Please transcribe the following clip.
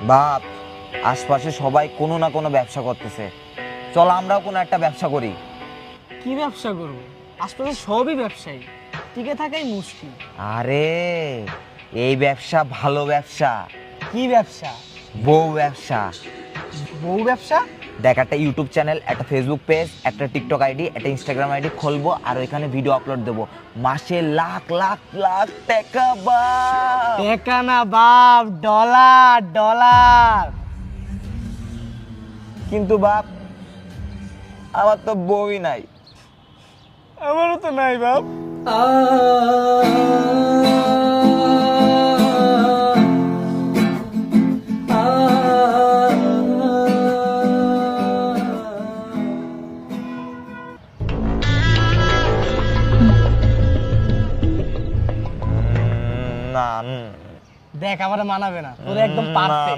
বাপ, আশপাশে সবাই কোনো না কোনো ব্যবসা করতেছে, চল আমরাও কোনো একটা ব্যবসা করি। কি ব্যবসা করবো? আশপাশে সবই ব্যবসায়ী, টিকে থাকাই মুশকিল। আরে এই ব্যবসা ভালো ব্যবসা। কি ব্যবসা? বউ ব্যবসা। বউ ব্যবসা? দেখ, একটা ইউটিউব চ্যানেল, একটা ফেসবুক পেজ, একটা টিকটক আইডি, একটা ইনস্টাগ্রাম আইডি খুলবো আর ওইখানে ভিডিও আপলোড দেবো। মাসে লাখ লাখ লাখ টাকা বাপ। টাকা না বাপ, ডলার ডলার। কিন্তু বাপ, আমার তো বউই নাই। আমারও তো নাই বাপ। না, দেখ আমার মানাবে না, তোর একদম না, পারফেক্ট।